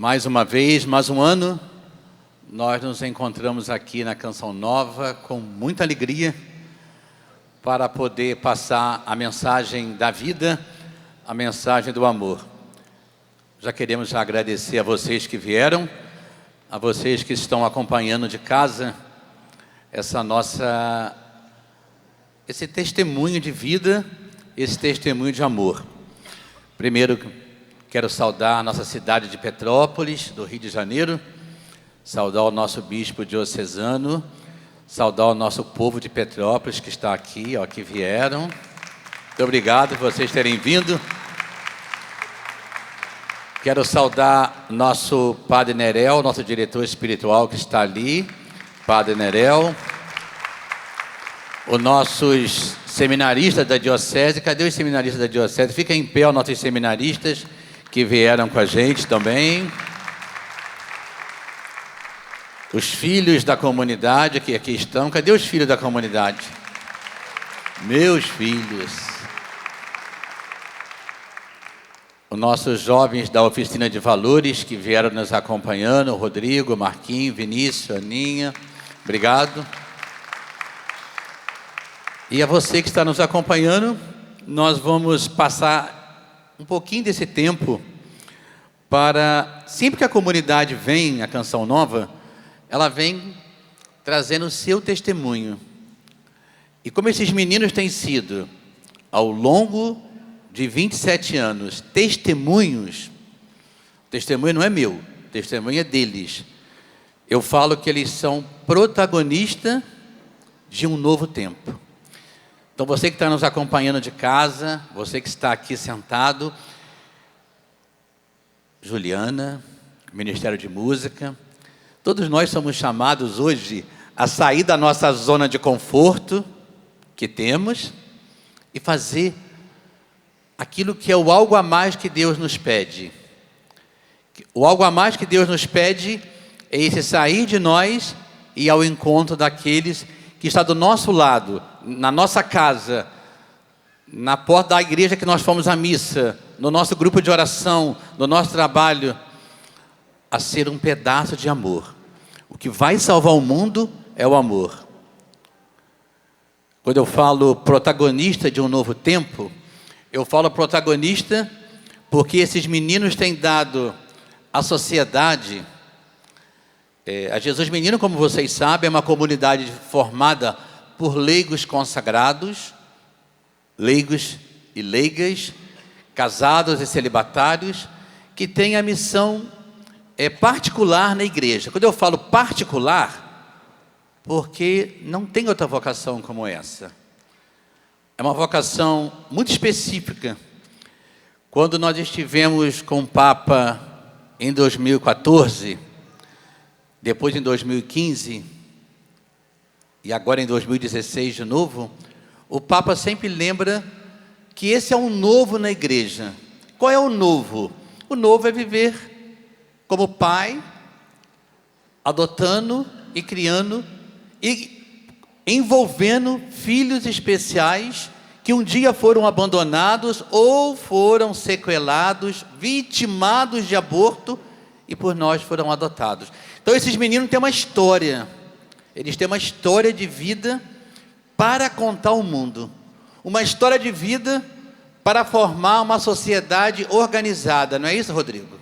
Mais uma vez, mais um ano, nós nos encontramos aqui na Canção Nova com muita alegria para poder passar a mensagem da vida, a mensagem do amor. Já queremos agradecer a vocês que vieram, a vocês que estão acompanhando de casa esse testemunho de vida, esse testemunho de amor. Primeiro, quero saudar a nossa cidade de Petrópolis, do Rio de Janeiro, saudar o nosso bispo diocesano, saudar o nosso povo de Petrópolis que está aqui, que vieram. Muito obrigado por vocês terem vindo. Quero saudar nosso Padre Nerel, nosso diretor espiritual que está ali, Padre Nerel. Os nossos seminaristas da Diocese, cadê os seminaristas da Diocese? Fiquem em pé os nossos seminaristas que vieram com a gente também. Os filhos da comunidade que aqui estão. Cadê os filhos da comunidade? Meus filhos. Os nossos jovens da oficina de valores que vieram nos acompanhando, o Rodrigo, Marquinhos, Vinícius, Aninha. Obrigado. E a você que está nos acompanhando, nós vamos passar um pouquinho desse tempo para, sempre que a comunidade vem à Canção Nova, ela vem trazendo o seu testemunho. E como esses meninos têm sido, ao longo de 27 anos, testemunhos, o testemunho não é meu, o testemunho é deles. Eu falo que eles são protagonistas de um novo tempo. Então, você que está nos acompanhando de casa, você que está aqui sentado, Juliana, Ministério de Música, todos nós somos chamados hoje a sair da nossa zona de conforto que temos e fazer aquilo que é o algo a mais que Deus nos pede. O algo a mais que Deus nos pede é esse sair de nós e ir ao encontro daqueles que está do nosso lado, na nossa casa, na porta da igreja que nós fomos à missa, no nosso grupo de oração, no nosso trabalho, a ser um pedaço de amor. O que vai salvar o mundo é o amor. Quando eu falo protagonista de um novo tempo, eu falo protagonista porque esses meninos têm dado à sociedade. A Jesus Menino, como vocês sabem, é uma comunidade formada por leigos consagrados, leigos e leigas, casados e celibatários, que têm a missão particular na igreja. Quando eu falo particular, porque não tem outra vocação como essa. É uma vocação muito específica. Quando nós estivemos com o Papa em 2014, depois em 2015, e agora em 2016 de novo, o Papa sempre lembra que esse é um novo na igreja. Qual é o novo? O novo é viver como pai, adotando e criando e envolvendo filhos especiais que um dia foram abandonados ou foram sequelados, vitimados de aborto e por nós foram adotados. Então esses meninos têm uma história, eles têm uma história de vida para contar ao mundo, uma história de vida para formar uma sociedade organizada, não é isso, Rodrigo?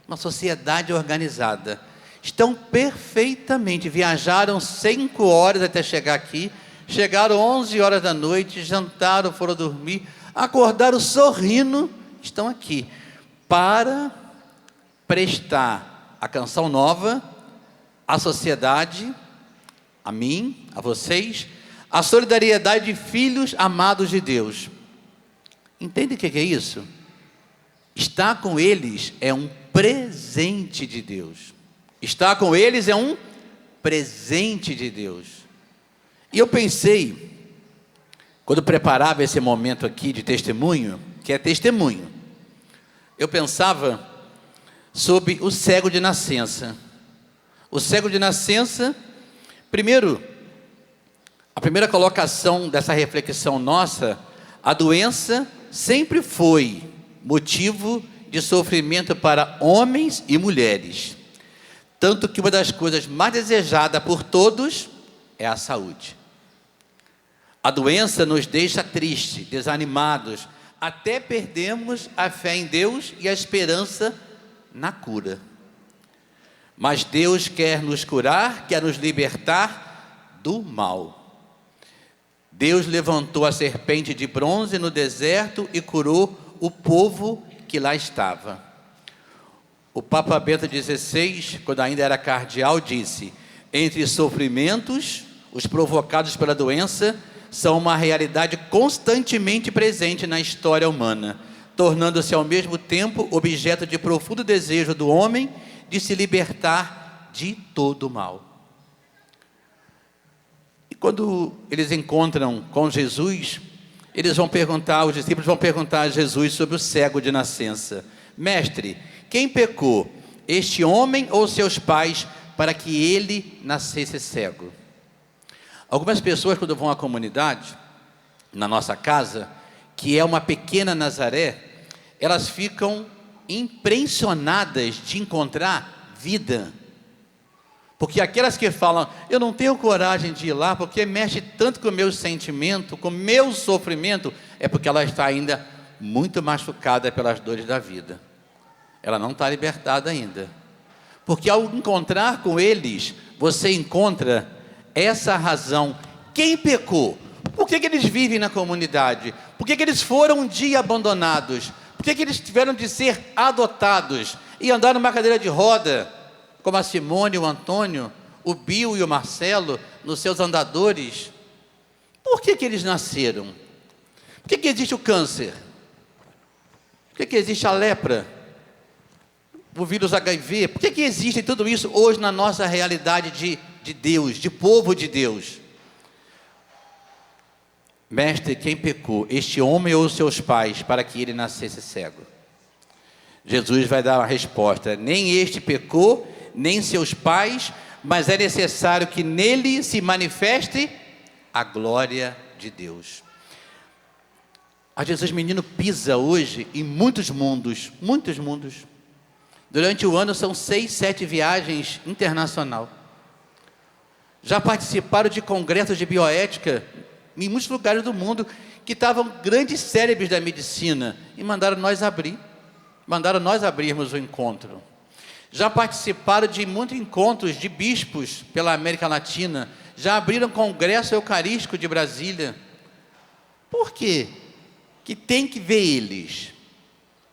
Uma sociedade organizada. Estão perfeitamente, viajaram 5 horas até chegar aqui, chegaram 11 horas da noite, jantaram, foram dormir, acordaram sorrindo, estão aqui para prestar a Canção Nova à sociedade, a mim, a vocês, a solidariedade de filhos amados de Deus. Entende o que é isso? Estar com eles é um presente de Deus. Estar com eles é um presente de Deus. E eu pensei, quando preparava esse momento aqui de testemunho, que é testemunho, eu pensava sobre o cego de nascença. O cego de nascença, primeiro, a primeira colocação dessa reflexão nossa, a doença sempre foi motivo de sofrimento para homens e mulheres. Tanto que uma das coisas mais desejadas por todos é a saúde. A doença nos deixa tristes, desanimados, até perdemos a fé em Deus e a esperança na cura. Mas Deus quer nos curar, quer nos libertar do mal. Deus levantou a serpente de bronze no deserto e curou o povo que lá estava. O Papa Bento XVI, quando ainda era cardeal, disse: entre sofrimentos, os provocados pela doença, são uma realidade constantemente presente na história humana, tornando-se ao mesmo tempo objeto de profundo desejo do homem de se libertar de todo o mal. E quando eles encontram com Jesus, eles vão perguntar, os discípulos vão perguntar a Jesus sobre o cego de nascença: mestre, quem pecou, este homem ou seus pais, para que ele nascesse cego? Algumas pessoas, quando vão à comunidade, na nossa casa, que é uma pequena Nazaré, elas ficam impressionadas de encontrar vida. Porque aquelas que falam, eu não tenho coragem de ir lá, porque mexe tanto com o meu sentimento, com o meu sofrimento, é porque ela está ainda muito machucada pelas dores da vida. Ela não está libertada ainda. Porque ao encontrar com eles, você encontra essa razão. Quem pecou? Por que eles vivem na comunidade? Por que eles foram um dia abandonados? Por que eles tiveram de ser adotados e andar numa cadeira de roda, como a Simone, o Antônio, o Bill e o Marcelo, nos seus andadores? Por que eles nasceram? Por que existe o câncer? Por que existe a lepra? O vírus HIV? Por que existe tudo isso hoje na nossa realidade de Deus, de povo de Deus? Mestre, quem pecou, este homem ou seus pais, para que ele nascesse cego? Jesus vai dar uma resposta: nem este pecou, nem seus pais, mas é necessário que nele se manifeste a glória de Deus. A Jesus Menino pisa hoje em muitos mundos. Durante o ano são 6, 7 viagens internacionais. Já participaram de congressos de bioética em muitos lugares do mundo, que estavam grandes cérebros da medicina, e mandaram nós abrirmos o encontro. Já participaram de muitos encontros de bispos pela América Latina, já abriram congresso eucarístico de Brasília. Por quê que tem que ver eles?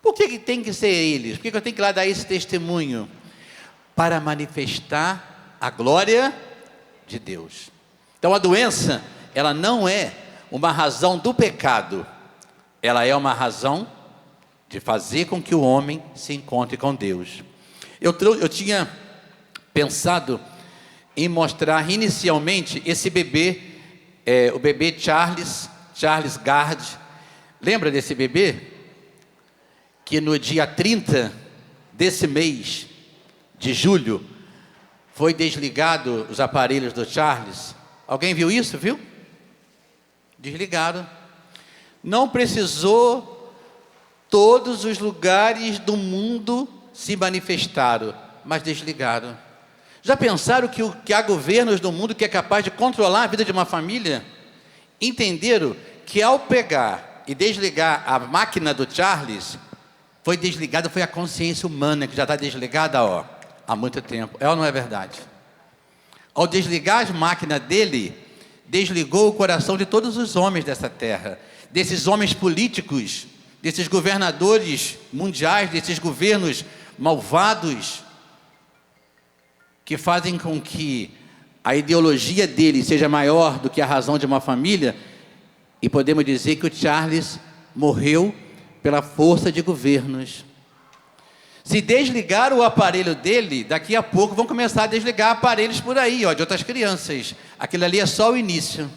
Por que tem que ser eles? Por que eu tenho que ir lá dar esse testemunho? Para manifestar a glória de Deus. Então a doença, ela não é uma razão do pecado, ela é uma razão de fazer com que o homem se encontre com Deus. Eu tinha pensado em mostrar inicialmente esse bebê, o bebê Charles Gard. Lembra desse bebê? Que no dia 30 desse mês de julho, foi desligado os aparelhos do Charles. Alguém viu isso, viu? Desligaram. Não precisou todos os lugares do mundo se manifestaram, mas desligaram. Já pensaram que há governos do mundo que é capaz de controlar a vida de uma família? Entenderam que ao pegar e desligar a máquina do Charles, foi desligada, foi a consciência humana, que já está desligada há muito tempo. É ou não é verdade? Ao desligar as máquinas dele, desligou o coração de todos os homens dessa terra, desses homens políticos, desses governadores mundiais, desses governos malvados, que fazem com que a ideologia dele seja maior do que a razão de uma família. E podemos dizer que o Charles morreu pela força de governos. Se desligar o aparelho dele, daqui a pouco vão começar a desligar aparelhos por aí, de outras crianças. Aquilo ali é só o início.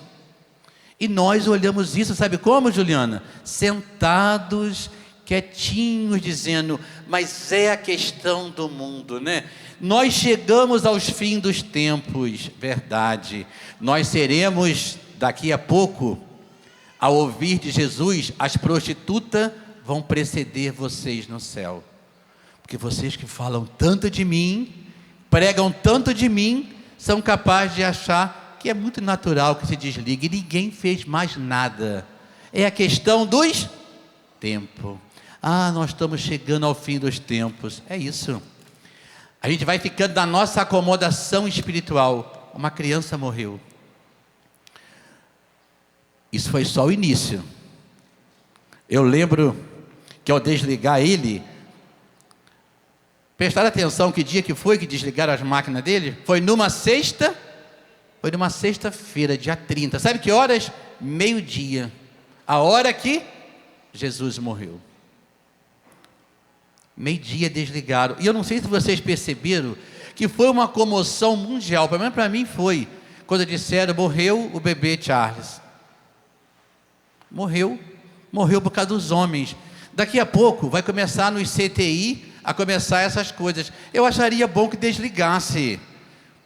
E nós olhamos isso, sabe como, Juliana? Sentados, quietinhos, dizendo, mas é a questão do mundo, né? Nós chegamos aos fins dos tempos, verdade. Nós seremos, daqui a pouco, ao ouvir de Jesus, as prostitutas vão preceder vocês no céu. porque vocês que falam tanto de mim, pregam tanto de mim, são capazes de achar que é muito natural que se desligue. Ninguém fez mais nada. É a questão dos tempos. Nós estamos chegando ao fim dos tempos. É isso. A gente vai ficando na nossa acomodação espiritual. Uma criança morreu. Isso foi só o início. Eu lembro que ao desligar ele, prestaram atenção que dia que foi que desligaram as máquinas dele? Foi numa sexta-feira, dia 30. Sabe que horas? Meio-dia. A hora que Jesus morreu. Meio-dia desligaram. E eu não sei se vocês perceberam que foi uma comoção mundial. Pelo menos para mim foi. Quando disseram, morreu o bebê Charles. Morreu por causa dos homens. Daqui a pouco vai começar nos CTI a começar essas coisas. Eu acharia bom que desligasse,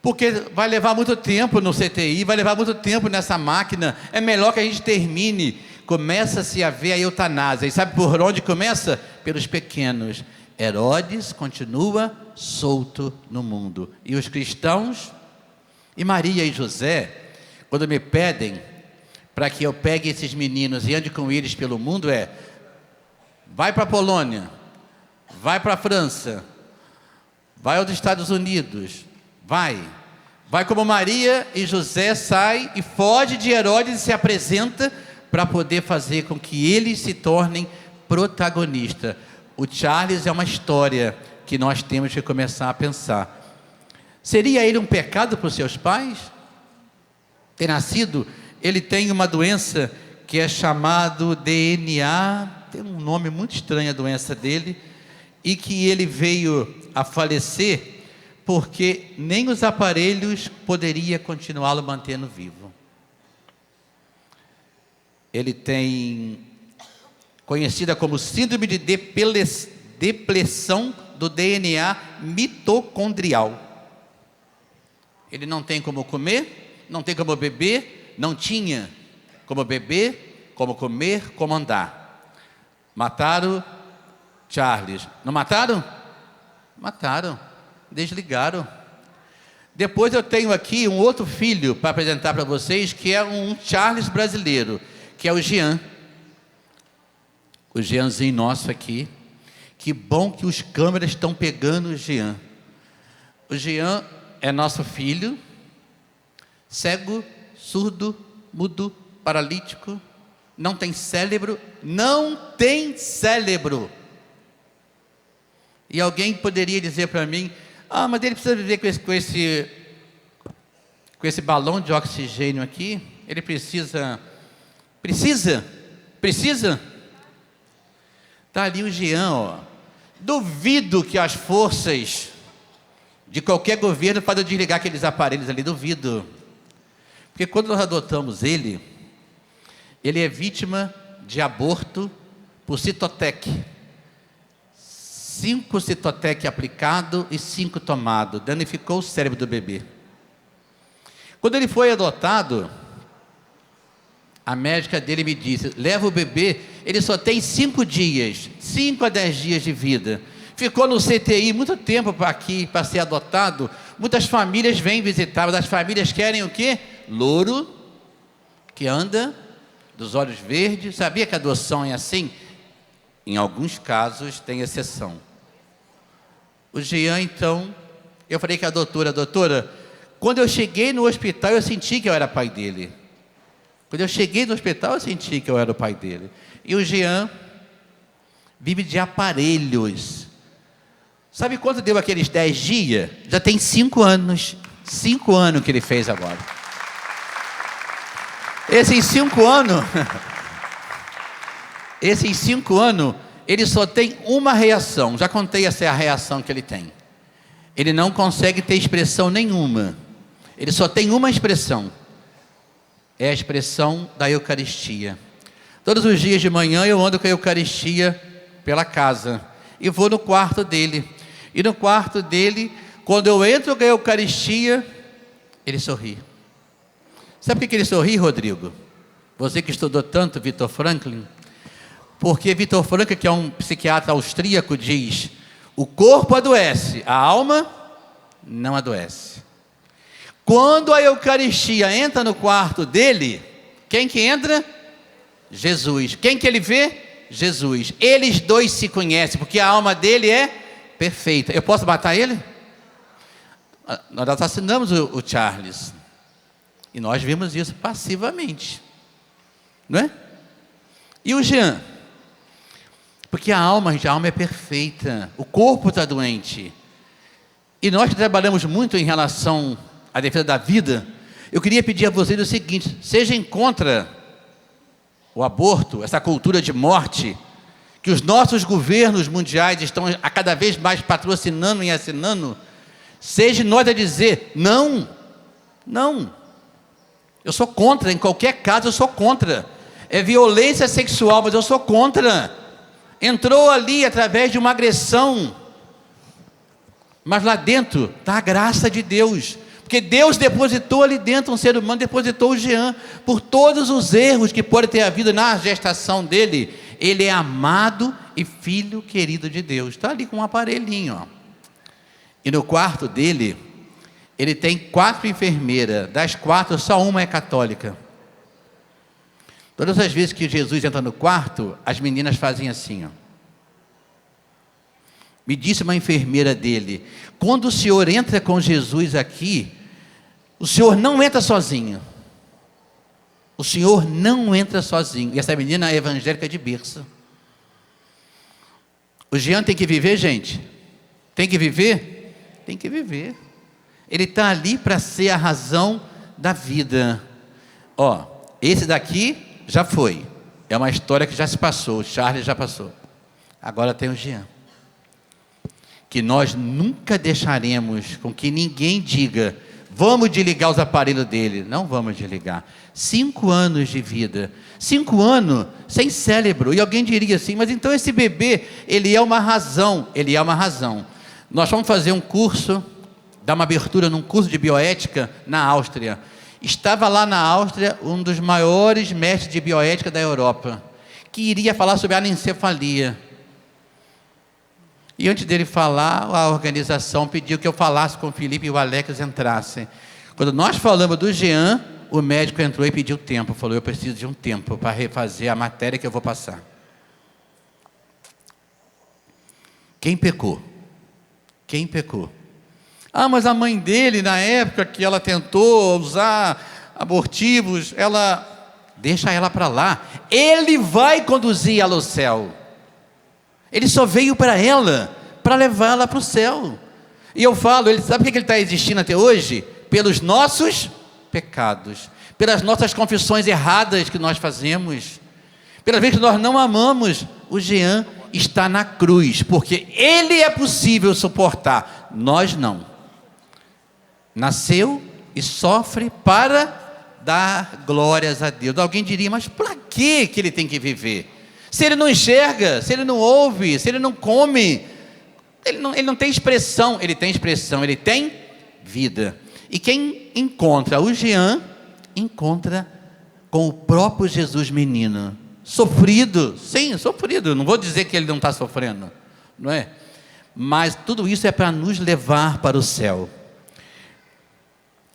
porque vai levar muito tempo no CTI, vai levar muito tempo nessa máquina. É melhor que a gente termine. Começa-se a ver a eutanásia. E sabe por onde começa? Pelos pequenos. Herodes continua solto no mundo. E os cristãos, e Maria e José, quando me pedem para que eu pegue esses meninos e ande com eles pelo mundo, vai para a Polônia, vai para a França, vai aos Estados Unidos, vai como Maria e José sai e foge de Herodes e se apresenta para poder fazer com que eles se tornem protagonistas. O Charles é uma história que nós temos que começar a pensar. Seria ele um pecado para os seus pais? Ter nascido? Ele tem uma doença que é chamado DNA, tem um nome muito estranho a doença dele, e que ele veio a falecer porque nem os aparelhos poderia continuá-lo mantendo vivo. Ele tem conhecida como síndrome de depleção do DNA mitocondrial. Ele não tem como comer, não tem como beber, não tinha como beber, como comer, como andar. Mataram Charles. Não mataram? Mataram. Desligaram. Depois eu tenho aqui um outro filho para apresentar para vocês, que é um Charles brasileiro, que é o Jean. O Jeanzinho nosso aqui. Que bom que os câmeras estão pegando o Jean. O Jean é nosso filho, cego, surdo, mudo, paralítico, não tem cérebro. E alguém poderia dizer para mim, mas ele precisa viver com esse balão de oxigênio aqui, ele precisa, está ali o Jean, duvido que as forças de qualquer governo façam desligar aqueles aparelhos ali, duvido. Porque quando nós adotamos ele é vítima de aborto por Citotec. 5 Citotec aplicado e 5 tomado. Danificou o cérebro do bebê. Quando ele foi adotado, a médica dele me disse, leva o bebê, ele só tem 5 dias, 5 a 10 dias de vida. Ficou no CTI muito tempo para ser adotado. Muitas famílias vêm visitar, mas as famílias querem o quê? Louro, que anda, dos olhos verdes. Sabia que a adoção é assim? Em alguns casos tem exceção. O Jean, então, eu falei com a doutora, quando eu cheguei no hospital, eu senti que eu era pai dele. Quando eu cheguei no hospital, eu senti que eu era o pai dele. E o Jean vive de aparelhos. Sabe quanto deu aqueles 10 dias? Já tem 5 anos. 5 anos que ele fez agora. Esses 5 anos, ele só tem uma reação. Já contei essa é a reação que ele tem. Ele não consegue ter expressão nenhuma. Ele só tem uma expressão. É a expressão da Eucaristia. Todos os dias de manhã eu ando com a Eucaristia pela casa. E vou no quarto dele. E no quarto dele, quando eu entro com a Eucaristia, ele sorri. Sabe por que ele sorri, Rodrigo? Você que estudou tanto Viktor Frankl. Porque Viktor Frankl, que é um psiquiatra austríaco, diz: O corpo adoece, a alma não adoece. Quando a Eucaristia entra no quarto dele, quem que entra? Jesus. Quem que ele vê? Jesus. Eles dois se conhecem, porque a alma dele é perfeita. Eu posso matar ele? Nós assassinamos o Charles. E nós vimos isso passivamente. Não é? E o Jean? Porque a alma é perfeita. O corpo está doente. E nós que trabalhamos muito em relação à defesa da vida, eu queria pedir a vocês o seguinte: sejam contra o aborto, essa cultura de morte, que os nossos governos mundiais estão a cada vez mais patrocinando e assinando, seja nós a dizer, não, não, eu sou contra, em qualquer caso eu sou contra, é violência sexual, mas eu sou contra, entrou ali através de uma agressão, mas lá dentro está a graça de Deus, porque Deus depositou ali dentro um ser humano, depositou o Jean, por todos os erros que pode ter havido na gestação dele, ele é amado e filho querido de Deus, está ali com um aparelhinho, ó. E no quarto dele, ele tem 4 enfermeiras, das 4, só uma é católica. Todas as vezes que Jesus entra no quarto, as meninas fazem assim, ó. Me disse uma enfermeira dele, quando o senhor entra com Jesus aqui, o senhor não entra sozinho. O senhor não entra sozinho. E essa menina é evangélica de berço. O Jean tem que viver, gente? Tem que viver? Tem que viver. Ele está ali para ser a razão da vida. Ó, esse daqui já foi. É uma história que já se passou. O Charles já passou. Agora tem o Jean. Que nós nunca deixaremos com que ninguém diga, vamos desligar os aparelhos dele. Não vamos desligar. 5 anos de vida. 5 anos sem cérebro. E alguém diria assim, mas então esse bebê, ele é uma razão. Ele é uma razão. Nós vamos fazer um curso, dar uma abertura num curso de bioética na Áustria. Estava lá na Áustria um dos maiores mestres de bioética da Europa, que iria falar sobre a anencefalia. E antes dele falar, a organização pediu que eu falasse com o Felipe e o Alex entrassem. Quando nós falamos do Jean, o médico entrou e pediu tempo. Falou, eu preciso de um tempo para refazer a matéria que eu vou passar. Quem pecou? Quem pecou? Ah, mas a mãe dele, na época que ela tentou usar abortivos, deixa ela para lá. Ele vai conduzir ela ao céu. Ele só veio para ela, para levá-la para o céu. E eu falo, sabe por que ele está existindo até hoje? Pelos nossos pecados, pelas nossas confissões erradas que nós fazemos, pelas vezes que nós não amamos. O Jean está na cruz, porque ele é possível suportar, nós não. Nasceu e sofre para dar glórias a Deus. Alguém diria, mas para que ele tem que viver? Se ele não enxerga, se ele não ouve, se ele não come, ele não tem expressão. Ele tem expressão, ele tem vida. E quem encontra o Jean, encontra com o próprio Jesus menino. Sofrido, sim, sofrido. Não vou dizer que ele não está sofrendo, não é? Mas tudo isso é para nos levar para o céu.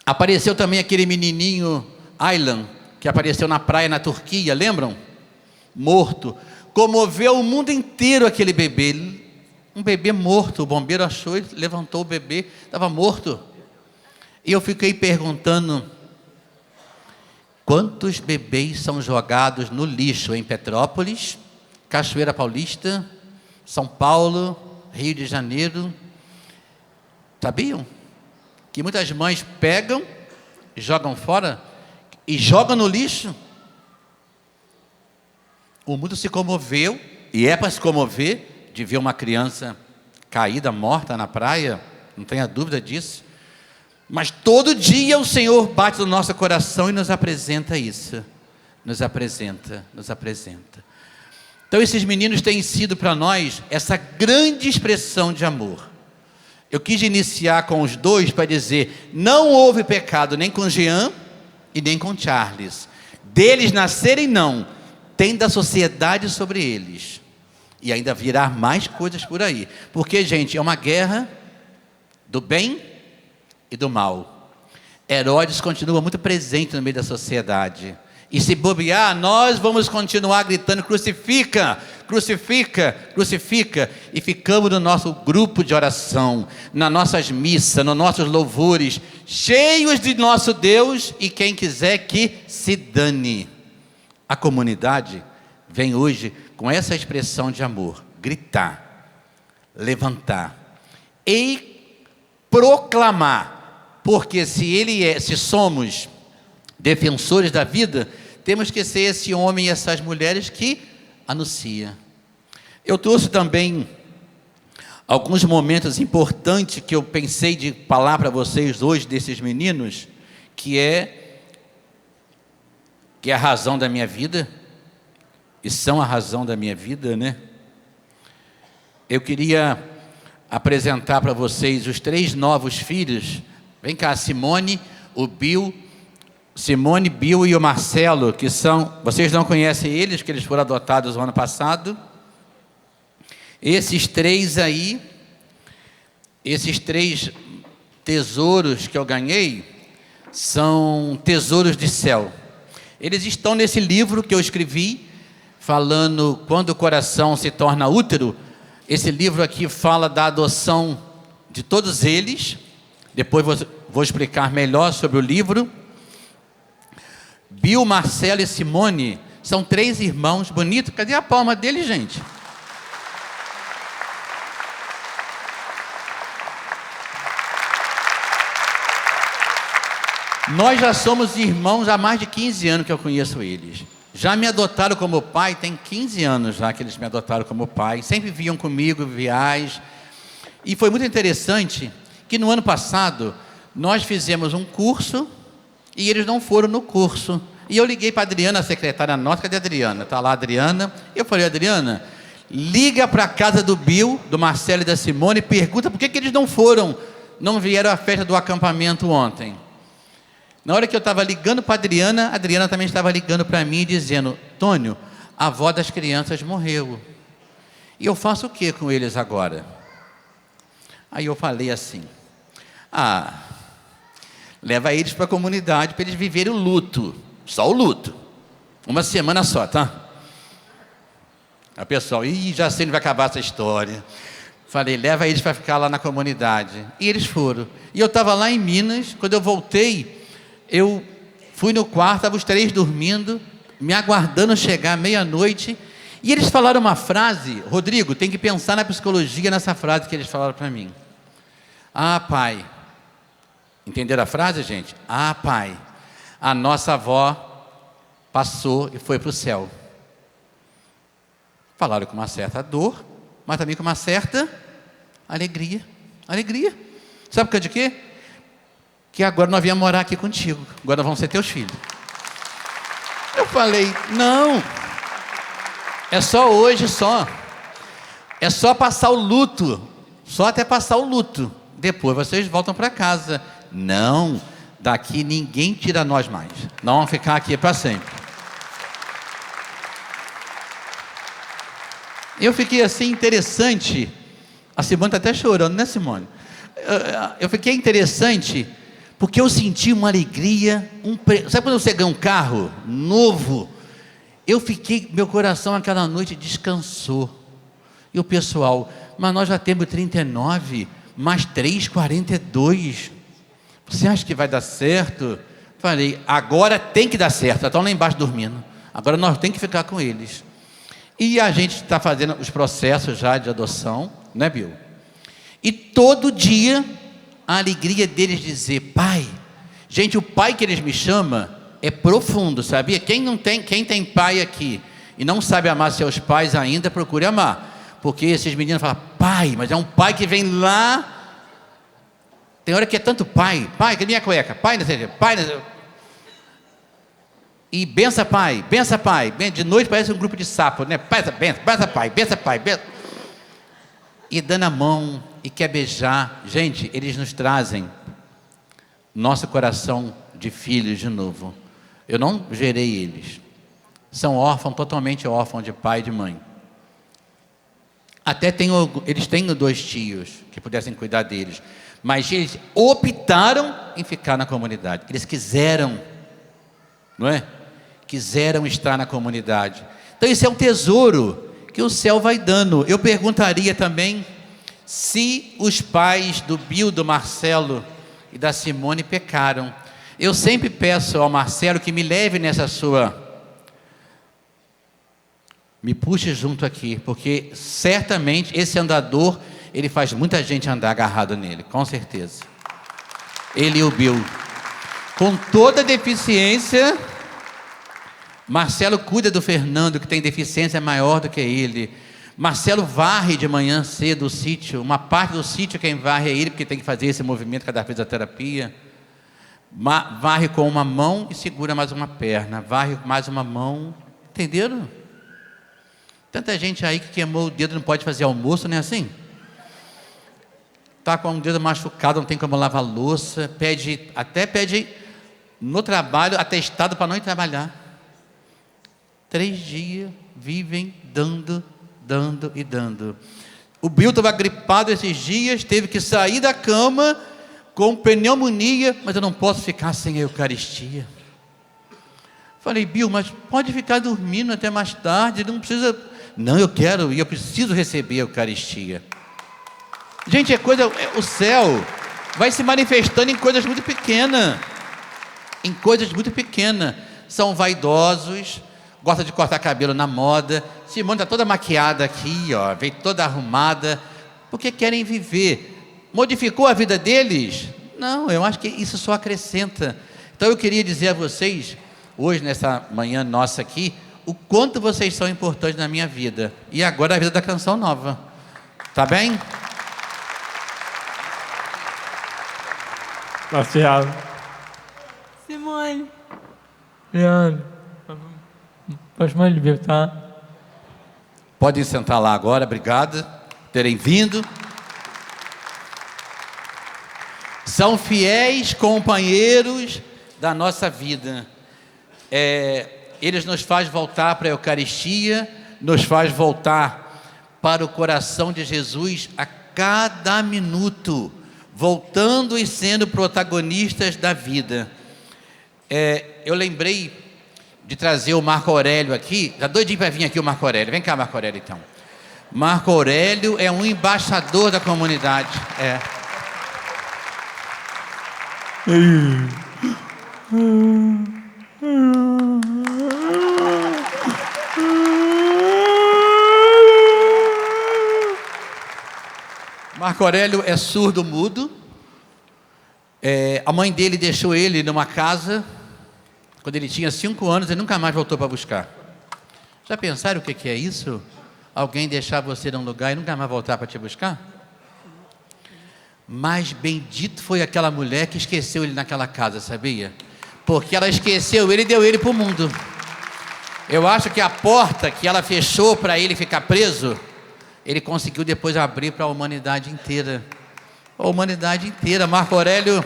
Apareceu também aquele menininho, Aylan, que apareceu na praia na Turquia, lembram? Morto. Comoveu o mundo inteiro aquele bebê. Um bebê morto. O bombeiro achou e levantou o bebê, estava morto. E eu fiquei perguntando, quantos bebês são jogados no lixo em Petrópolis, Cachoeira Paulista, São Paulo, Rio de Janeiro? Sabiam que muitas mães pegam, jogam fora e jogam no lixo? O mundo se comoveu, e é para se comover, de ver uma criança caída, morta na praia, não tenha dúvida disso. Mas todo dia o Senhor bate no nosso coração e nos apresenta isso. Nos apresenta. Então esses meninos têm sido para nós essa grande expressão de amor. Eu quis iniciar com os dois para dizer, não houve pecado nem com Jean e nem com Charles. Deles nascerem não, tem da sociedade sobre eles. E ainda virá mais coisas por aí. Porque, gente, é uma guerra do bem e do mal. Herodes continua muito presente no meio da sociedade. E se bobear, nós vamos continuar gritando: crucifica, crucifica, crucifica. E ficamos no nosso grupo de oração, nas nossas missas, nos nossos louvores, cheios de nosso Deus, e quem quiser que se dane. A comunidade vem hoje com essa expressão de amor: gritar, levantar e proclamar. Porque se somos defensores da vida, temos que ser esse homem e essas mulheres que anuncia. Eu trouxe também alguns momentos importantes que eu pensei de falar para vocês hoje desses meninos, que é a razão da minha vida, e são a razão da minha vida, né? Eu queria apresentar para vocês os 3 novos filhos. Vem cá, Simone, Bill e o Marcelo, que são... Vocês não conhecem eles, porque eles foram adotados no ano passado. Esses 3 aí, esses 3 tesouros que eu ganhei, são tesouros de céu. Eles estão nesse livro que eu escrevi, falando quando o coração se torna útero. Esse livro aqui fala da adoção de todos eles. Depois vou explicar melhor sobre o livro. Bill, Marcelo e Simone são 3 irmãos bonitos. Cadê a palma deles, gente? Nós já somos irmãos há mais de 15 anos que eu conheço eles. Já me adotaram como pai, tem 15 anos já que eles me adotaram como pai. Sempre vinham comigo, viagens. E foi muito interessante que no ano passado nós fizemos um curso e eles não foram no curso. E eu liguei para a Adriana, a secretária nossa. Cadê a Adriana? Está lá a Adriana. Eu falei: Adriana, liga para a casa do Bill, do Marcelo e da Simone e pergunta por que eles não foram, não vieram à festa do acampamento ontem. Na hora que eu estava ligando para a Adriana também estava ligando para mim, dizendo: Tônio, a avó das crianças morreu. E eu faço o que com eles agora? Aí eu falei assim: leva eles para a comunidade para eles viverem o luto. Só o luto. 1 semana só, tá? A pessoa: já sei onde vai acabar essa história. Falei: leva eles para ficar lá na comunidade. E eles foram. E eu estava lá em Minas. Quando eu voltei, eu fui no quarto, estavam os 3 dormindo, me aguardando chegar meia-noite. E eles falaram uma frase. Rodrigo, tem que pensar na psicologia nessa frase que eles falaram para mim. Pai. Entenderam a frase, gente? Pai, a nossa avó passou e foi para o céu. Falaram com uma certa dor, mas também com uma certa alegria. Alegria. Sabe por causa de quê? Que agora nós viemos morar aqui contigo. Agora nós vamos ser teus filhos. Eu falei: não. É só hoje, só. É só passar o luto. Só até passar o luto. Depois vocês voltam para casa. Não. Daqui ninguém tira nós mais. Nós vamos ficar aqui para sempre. Eu fiquei assim interessante. A Simone está até chorando, né, Simone? Eu fiquei interessante porque eu senti uma alegria. Sabe quando você ganha um carro novo? Meu coração aquela noite descansou. E o pessoal: mas nós já temos 39, mais 3, 42. Você acha que vai dar certo? Falei: agora tem que dar certo. Estão lá embaixo dormindo. Agora nós temos que ficar com eles. E a gente está fazendo os processos já de adoção, né, Bill? E todo dia a alegria deles dizer: pai. Gente, o pai que eles me chamam é profundo, sabia? Quem tem pai aqui e não sabe amar seus pais ainda, procure amar. Porque esses meninos falam: pai, mas é um pai que vem lá. Tem hora que é tanto pai, que minha cueca, pai, não sei, pai, não sei. E bença pai. De noite parece um grupo de sapo, né? Bença pai. E dando a mão e quer beijar. Gente, eles nos trazem nosso coração de filhos de novo. Eu não gerei eles. São órfãos, totalmente órfãos de pai e de mãe. Até eles têm 2 tios que pudessem cuidar deles, mas eles optaram em ficar na comunidade. Eles quiseram, não é? Quiseram estar na comunidade. Então isso é um tesouro que o céu vai dando. Eu perguntaria também se os pais do Bill, do Marcelo e da Simone pecaram. Eu sempre peço ao Marcelo que me leve nessa me puxe junto aqui, porque certamente esse andador, ele faz muita gente andar agarrado nele, com certeza. Ele e o Bill, com toda deficiência. Marcelo cuida do Fernando, que tem deficiência maior do que ele. Marcelo varre de manhã cedo o sítio, uma parte do sítio quem varre é ele, porque tem que fazer esse movimento cada fisioterapia. Varre com uma mão e segura mais uma perna, varre com mais uma mão, entenderam? Tanta gente aí que queimou o dedo, não pode fazer almoço, não é assim? Está com um dedo machucado, não tem como lavar louça, até pede no trabalho atestado para não ir trabalhar. 3 dias vivem dando e dando. O Bill estava gripado esses dias, teve que sair da cama com pneumonia, mas eu não posso ficar sem a Eucaristia. Falei, Bill, mas pode ficar dormindo até mais tarde, não precisa. Não, eu quero e eu preciso receber a Eucaristia. Gente, o céu vai se manifestando em coisas muito pequenas. Em coisas muito pequenas. São vaidosos, gosta de cortar cabelo na moda. Simone está toda maquiada aqui, ó, veio toda arrumada, porque querem viver. Modificou a vida deles? Não, eu acho que isso só acrescenta. Então eu queria dizer a vocês, hoje nessa manhã nossa aqui, o quanto vocês são importantes na minha vida. E agora a vida da Canção Nova. Tá bem? Marcelo. Simone. Leandro. Pode mais libertar? Podem sentar lá agora, obrigado por terem vindo. São fiéis companheiros da nossa vida. Eles nos fazem voltar para a Eucaristia, nos faz voltar para o coração de Jesus a cada minuto, voltando e sendo protagonistas da vida. Eu lembrei de trazer o Marco Aurélio aqui, já doidinho para vir aqui o Marco Aurélio. Vem cá, Marco Aurélio, então. Marco Aurélio é um embaixador da comunidade. Marco Aurélio é surdo-mudo. A mãe dele deixou ele numa casa quando ele tinha 5 anos e nunca mais voltou para buscar. Já pensaram o que é isso? Alguém deixar você num lugar e nunca mais voltar para te buscar? Mas bendito foi aquela mulher que esqueceu ele naquela casa, sabia? Porque ela esqueceu ele e deu ele para o mundo. Eu acho que a porta que ela fechou para ele ficar preso, ele conseguiu depois abrir para a humanidade inteira. A humanidade inteira. Marco Aurélio,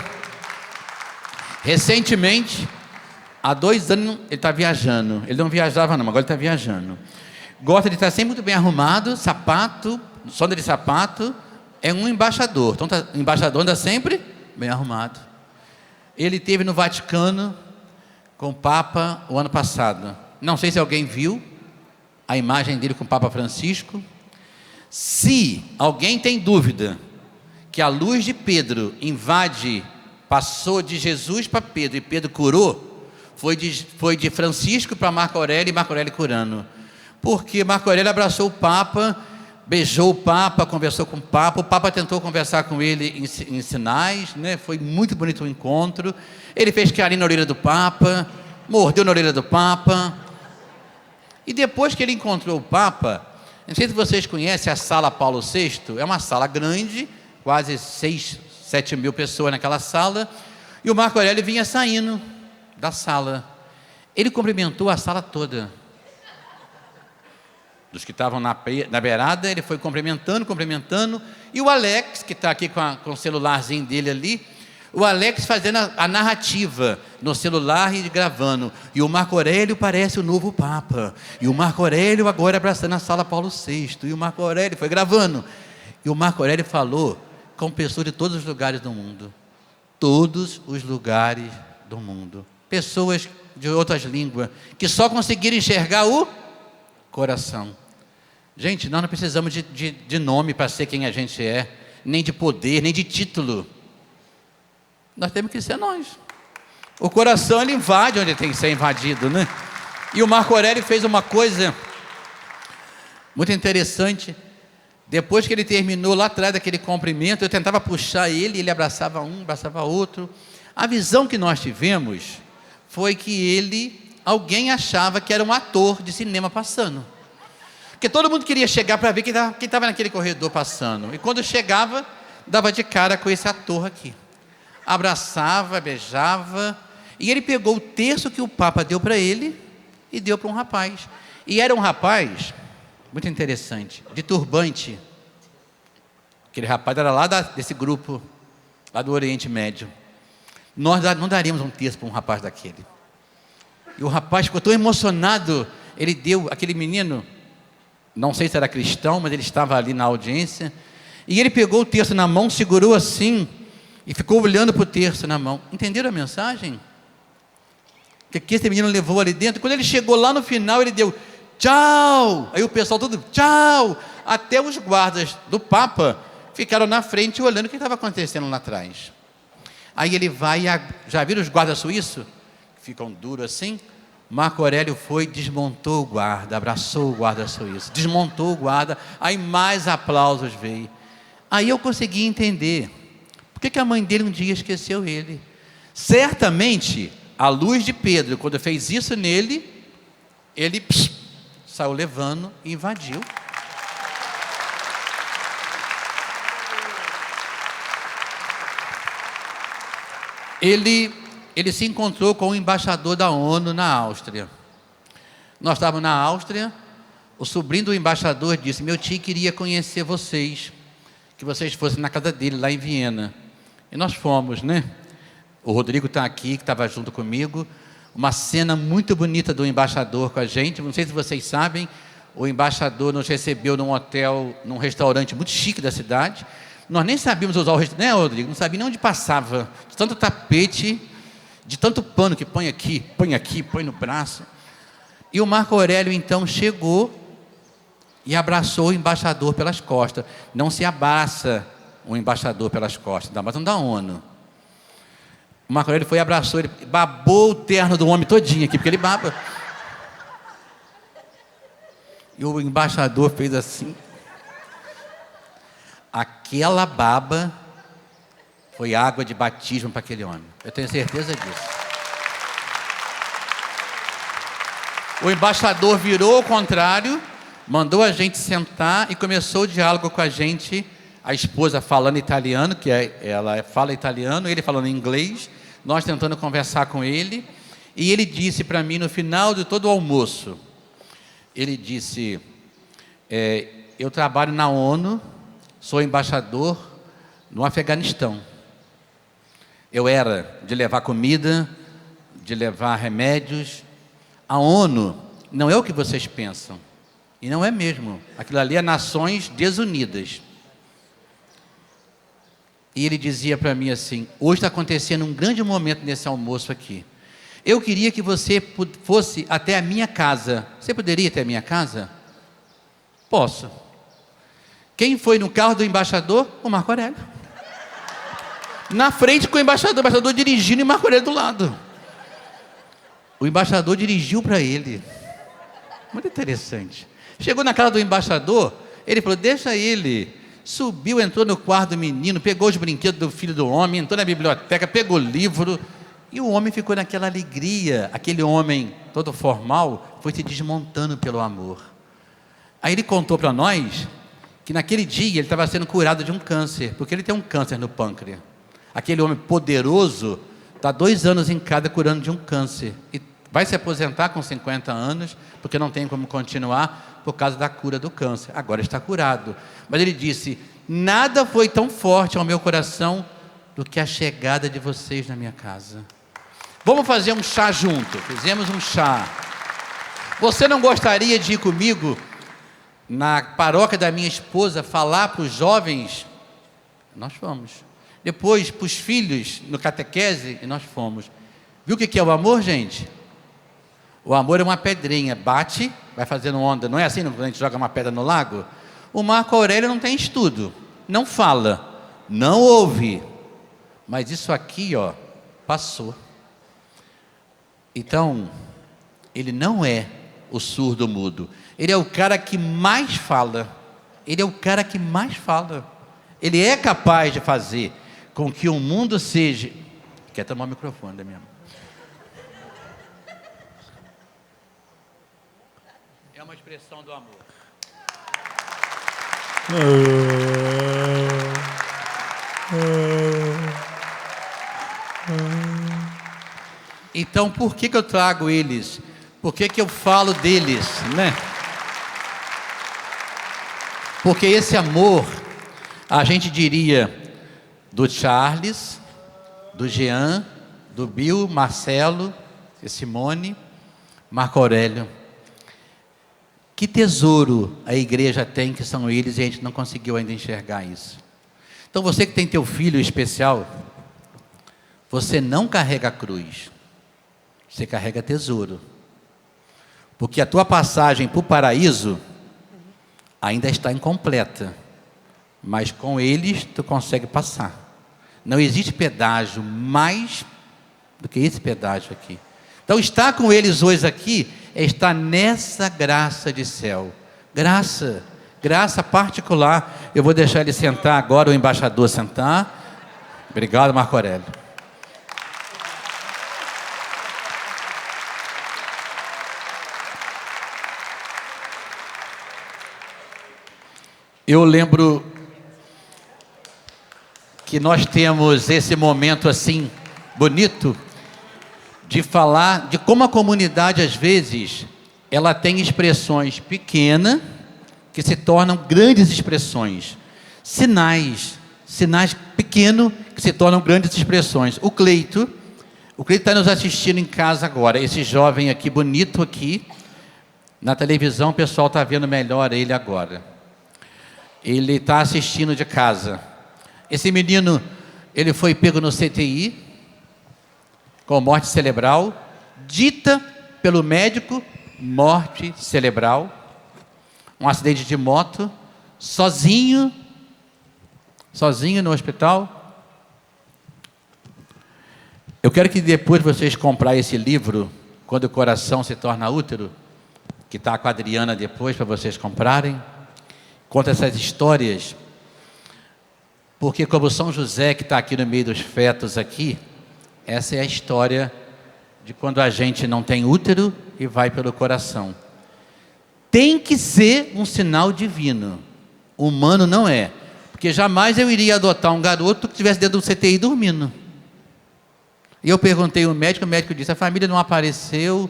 recentemente, há 2 anos, ele está viajando. Ele não viajava não, agora ele está viajando. Gosta de estar sempre muito bem arrumado, sapato, sonda de sapato. É um embaixador. Então, o embaixador anda sempre bem arrumado. Ele esteve no Vaticano com o Papa o ano passado. Não sei se alguém viu a imagem dele com o Papa Francisco. Se alguém tem dúvida que a luz de Pedro passou de Jesus para Pedro e Pedro curou, foi de Francisco para Marco Aurélio e Marco Aurélio curando. Porque Marco Aurélio abraçou o Papa, beijou o Papa, conversou com o Papa tentou conversar com ele em sinais, né? Foi muito bonito o encontro. Ele fez carinho na orelha do Papa, mordeu na orelha do Papa. E depois que ele encontrou o Papa, não sei se vocês conhecem a Sala Paulo VI, é uma sala grande, quase 6, 7 mil pessoas naquela sala, e o Marco Aurélio vinha saindo da sala. Ele cumprimentou a sala toda. Dos que estavam na beirada, ele foi cumprimentando, e o Alex, que está aqui com o celularzinho dele ali, O Alex fazendo a narrativa no celular e gravando. E o Marco Aurélio parece o novo Papa. E o Marco Aurélio agora abraçando a sala Paulo VI. E o Marco Aurélio foi gravando. E o Marco Aurélio falou com pessoas de todos os lugares do mundo. Todos os lugares do mundo. Pessoas de outras línguas, que só conseguiram enxergar o coração. Gente, nós não precisamos de nome para ser quem a gente é, nem de poder, nem de título. Nós temos que ser nós. O coração, ele invade onde tem que ser invadido, né? E o Marco Aurélio fez uma coisa muito interessante. Depois que ele terminou lá atrás daquele cumprimento, eu tentava puxar ele, ele abraçava um, abraçava outro. A visão que nós tivemos foi que alguém achava que era um ator de cinema passando. Porque todo mundo queria chegar para ver quem estava naquele corredor passando. E quando chegava, dava de cara com esse ator aqui. Abraçava, beijava, e ele pegou o terço que o Papa deu para ele e deu para um rapaz. E era um rapaz, muito interessante, de turbante. Aquele rapaz era lá desse grupo, lá do Oriente Médio. Nós não daríamos um terço para um rapaz daquele. E o rapaz ficou tão emocionado, ele deu, aquele menino, não sei se era cristão, mas ele estava ali na audiência, e ele pegou o terço na mão, segurou assim, e ficou olhando para o terço na mão. Entenderam a mensagem? Que esse menino levou ali dentro. Quando ele chegou lá no final, ele deu tchau. Aí o pessoal todo tchau. Até os guardas do Papa ficaram na frente olhando o que estava acontecendo lá atrás. Aí ele vai, já viram os guardas suíços? Ficam duros assim. Marco Aurélio foi, desmontou o guarda, abraçou o guarda suíço, desmontou o guarda, aí mais aplausos veio. Aí eu consegui entender por que a mãe dele um dia esqueceu ele. Certamente, a luz de Pedro, quando fez isso nele, ele saiu levando e invadiu. Ele se encontrou com o embaixador da ONU na Áustria. Nós estávamos na Áustria, o sobrinho do embaixador disse: meu tio queria conhecer vocês, que vocês fossem na casa dele, lá em Viena. E nós fomos, né? O Rodrigo está aqui, que estava junto comigo. Uma cena muito bonita do embaixador com a gente. Não sei se vocês sabem, o embaixador nos recebeu num hotel, num restaurante muito chique da cidade. Nós nem sabíamos usar o restaurante, né, Rodrigo? Não sabia nem onde passava. De tanto tapete, de tanto pano que põe aqui, põe no braço. E o Marco Aurélio, então, chegou e abraçou o embaixador pelas costas. Não se abraça um embaixador pelas costas, ainda mais um da ONU. O Marco Aurélio foi e abraçou, ele babou o terno do homem todinho aqui, porque ele baba. E o embaixador fez assim. Aquela baba foi água de batismo para aquele homem. Eu tenho certeza disso. O embaixador virou ao contrário, mandou a gente sentar e começou o diálogo com a gente. A esposa falando italiano, ela fala italiano, ele falando inglês, nós tentando conversar com ele. E ele disse para mim no final de todo o almoço, ele disse: eu trabalho na ONU, sou embaixador no Afeganistão. Eu era de levar comida, de levar remédios. A ONU não é o que vocês pensam, e não é mesmo. Aquilo ali é Nações Desunidas. E ele dizia para mim assim: hoje está acontecendo um grande momento nesse almoço aqui. Eu queria que você fosse até a minha casa. Você poderia ir até a minha casa? Posso. Quem foi no carro do embaixador? O Marco Aurélio. Na frente com o embaixador dirigindo e o Marco Aurélio do lado. O embaixador dirigiu para ele. Muito interessante. Chegou na casa do embaixador, ele falou: deixa ele. Subiu, entrou no quarto do menino, pegou os brinquedos do filho do homem, entrou na biblioteca, pegou livro, e o homem ficou naquela alegria. Aquele homem todo formal foi se desmontando pelo amor. Aí ele contou para nós que naquele dia ele estava sendo curado de um câncer, porque ele tem um câncer no pâncreas. Aquele homem poderoso está 2 anos em casa curando de um câncer, e vai se aposentar com 50 anos, porque não tem como continuar, por causa da cura do câncer. Agora está curado. Mas ele disse: nada foi tão forte ao meu coração do que a chegada de vocês na minha casa. Vamos fazer um chá junto. Fizemos um chá. Você não gostaria de ir comigo na paróquia da minha esposa falar para os jovens? Nós fomos. Depois para os filhos no catequese, e nós fomos. Viu o que é o amor, gente? O amor é uma pedrinha, bate, vai fazendo onda. Não é assim quando a gente joga uma pedra no lago? O Marco Aurélio não tem estudo, não fala, não ouve. Mas isso aqui, ó, passou. Então, ele não é o surdo mudo. Ele é o cara que mais fala. Ele é o cara que mais fala. Ele é capaz de fazer com que o mundo seja... Quer tomar o microfone da minha mão? É uma expressão do amor. Então, por que eu trago eles? Por que eu falo deles, né? Porque esse amor, a gente diria, do Charles, do Jean, do Bill, Marcelo, Simone, Marco Aurélio. Que tesouro a igreja tem, que são eles, e a gente não conseguiu ainda enxergar isso. Então você que tem teu filho especial, você não carrega a cruz, você carrega tesouro. Porque a tua passagem para o paraíso ainda está incompleta, mas com eles tu consegue passar. Não existe pedágio mais do que esse pedágio aqui. Então estar com eles hoje aqui é estar nessa graça de céu. Graça particular. Eu vou deixar ele sentar agora, o embaixador sentar. Obrigado, Marco Aurélio. Eu lembro que nós temos esse momento assim, bonito, de falar de como a comunidade, às vezes, ela tem expressões pequenas, que se tornam grandes expressões. Sinais pequenos, que se tornam grandes expressões. O Cleito está nos assistindo em casa agora, esse jovem aqui, bonito aqui, na televisão o pessoal está vendo melhor ele agora. Ele está assistindo de casa. Esse menino, ele foi pego no CTI, com morte cerebral, dita pelo médico, morte cerebral, um acidente de moto, sozinho no hospital. Eu quero que depois vocês comprarem esse livro, Quando o Coração se Torna Útero, que está com a Adriana depois, para vocês comprarem. Conta essas histórias, porque como São José, que está aqui no meio dos fetos aqui, essa é a história de quando a gente não tem útero e vai pelo coração. Tem que ser um sinal divino. Humano não é. Porque jamais eu iria adotar um garoto que estivesse dentro do CTI dormindo. E eu perguntei ao médico, o médico disse, a família não apareceu,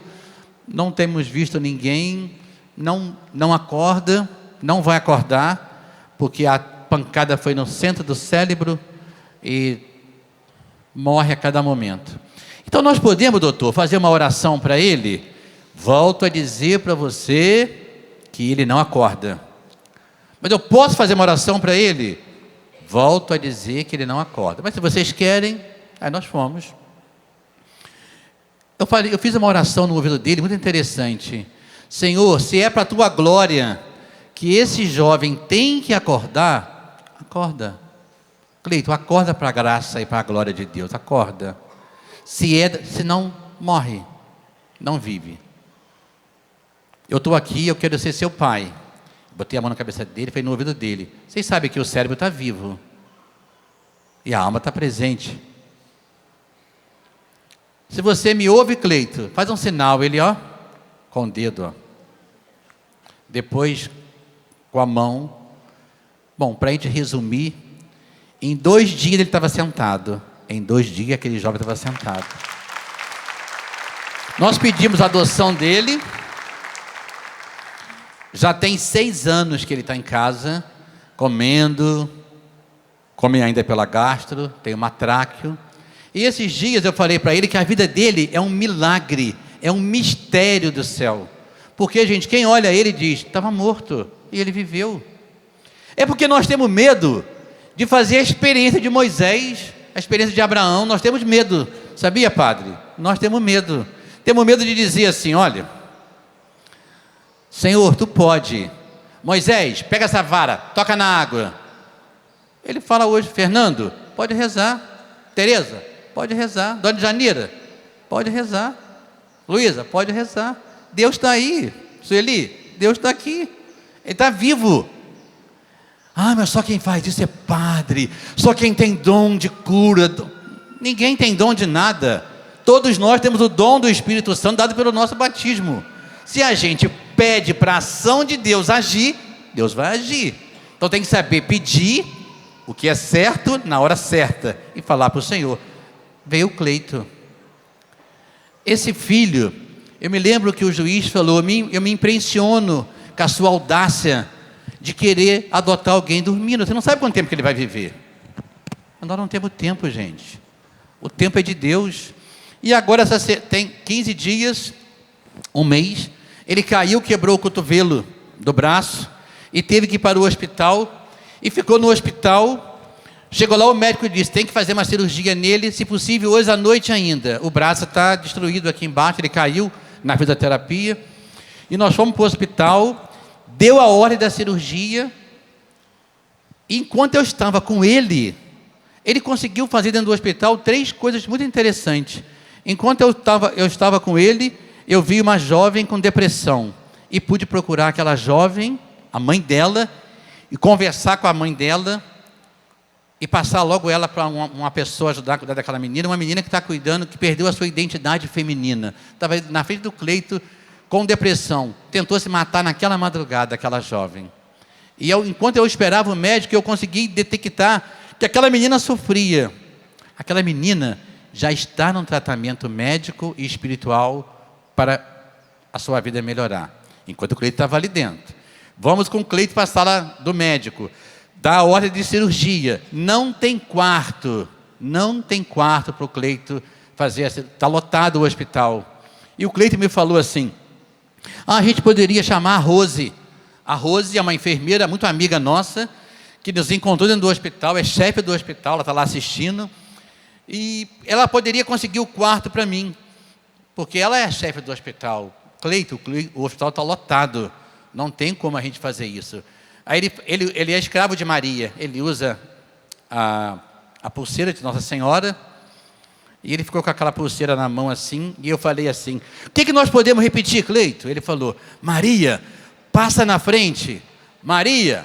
não temos visto ninguém, não acorda, não vai acordar, porque a pancada foi no centro do cérebro e morre a cada momento. Então nós podemos, doutor, fazer uma oração para ele? Volto a dizer para você que ele não acorda. Mas eu posso fazer uma oração para ele? Volto a dizer que ele não acorda. Mas se vocês querem, aí nós fomos. Eu fiz uma oração no ouvido dele, muito interessante. Senhor, se é para a tua glória que esse jovem tem que acordar, acorda. Cleito, acorda para a graça e para a glória de Deus, acorda. Se não, morre, não vive. Eu estou aqui, eu quero ser seu pai. Botei a mão na cabeça dele, falei no ouvido dele. Vocês sabem que o cérebro está vivo. E a alma está presente. Se você me ouve, Cleito, faz um sinal, ele, ó, com o dedo, ó. Depois, com a mão. Bom, para a gente resumir, em 2 dias ele estava sentado. Em 2 dias aquele jovem estava sentado. Nós pedimos a adoção dele. Já tem 6 anos que ele está em casa, comendo, come ainda pela gastro, tem uma tráqueo. E esses dias eu falei para ele que a vida dele é um milagre, é um mistério do céu. Porque, gente, quem olha ele diz, estava morto, e ele viveu. É porque nós temos medo de fazer a experiência de Moisés, a experiência de Abraão. Nós temos medo, sabia, padre? Nós temos medo. Temos medo de dizer assim, olha, Senhor, tu pode. Moisés, pega essa vara, toca na água. Ele fala hoje, Fernando, pode rezar. Tereza, pode rezar. Dona Janira, pode rezar. Luísa, pode rezar. Deus está aí. Sueli, Deus está aqui. Ele está vivo. Ah, mas só quem faz isso é padre. Só quem tem dom de cura. Ninguém tem dom de nada. Todos nós temos o dom do Espírito Santo dado pelo nosso batismo. Se a gente pede para a ação de Deus agir, Deus vai agir. Então tem que saber pedir o que é certo na hora certa e falar para o Senhor. Veio o Cleito. Esse filho, eu me lembro que o juiz falou, eu me impressiono com a sua audácia de querer adotar alguém dormindo. Você não sabe quanto tempo que ele vai viver. Nós não temos tempo, gente. O tempo é de Deus. E agora tem 15 dias, um mês, ele caiu, quebrou o cotovelo do braço e teve que ir para o hospital e ficou no hospital. Chegou lá, o médico disse, tem que fazer uma cirurgia nele, se possível hoje à noite ainda. O braço está destruído aqui embaixo, ele caiu na fisioterapia. E nós fomos para o hospital, deu a ordem da cirurgia. E enquanto eu estava com ele conseguiu fazer dentro do hospital 3 coisas muito interessantes. Enquanto eu estava com ele, eu vi uma jovem com depressão. E pude procurar aquela jovem, a mãe dela, e conversar com a mãe dela, e passar logo ela para uma pessoa ajudar a cuidar daquela menina, uma menina que está cuidando, que perdeu a sua identidade feminina. Estava na frente do Cleito, com depressão, tentou se matar naquela madrugada, aquela jovem. E enquanto eu esperava o médico, eu consegui detectar que aquela menina sofria. Aquela menina já está num tratamento médico e espiritual para a sua vida melhorar, enquanto o Cleito estava ali dentro. Vamos com o Cleito para a sala do médico, dá a ordem de cirurgia, não tem quarto para o Cleito fazer, está lotado o hospital. E o Cleito me falou assim, a gente poderia chamar a Rose é uma enfermeira muito amiga nossa, que nos encontrou dentro do hospital, é chefe do hospital, ela está lá assistindo, e ela poderia conseguir o quarto para mim, porque ela é a chefe do hospital. Cleito, o hospital está lotado, não tem como a gente fazer isso. Aí ele é escravo de Maria, ele usa a pulseira de Nossa Senhora, e ele ficou com aquela pulseira na mão assim, e eu falei assim, o que nós podemos repetir, Cleito? Ele falou, Maria, passa na frente. Maria,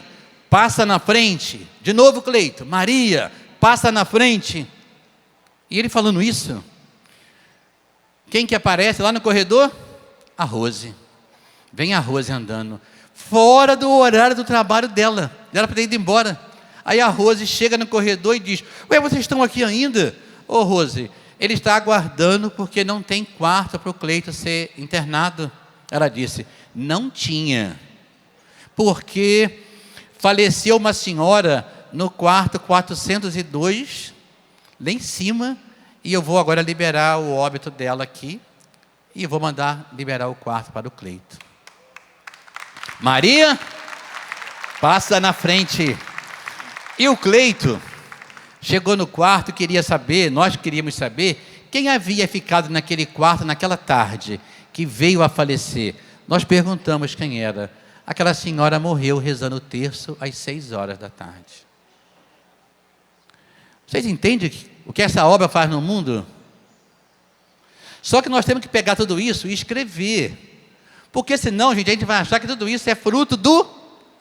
passa na frente. De novo, Cleito, Maria, passa na frente. E ele falando isso, quem que aparece lá no corredor? A Rose. Vem a Rose andando, fora do horário do trabalho dela. Ela para ter ido embora. Aí a Rose chega no corredor e diz, ué, vocês estão aqui ainda? Ô Rose, ele está aguardando porque não tem quarto para o Cleito ser internado. Ela disse, não tinha, porque faleceu uma senhora no quarto 402, lá em cima, e eu vou agora liberar o óbito dela aqui, e vou mandar liberar o quarto para o Cleito. Maria, passa na frente. E o Cleito chegou no quarto, queria saber, nós queríamos saber, quem havia ficado naquele quarto naquela tarde, que veio a falecer. Nós perguntamos quem era. Aquela senhora morreu rezando o terço às 6 horas da tarde. Vocês entendem o que essa obra faz no mundo? Só que nós temos que pegar tudo isso e escrever. Porque senão, gente, a gente vai achar que tudo isso é fruto do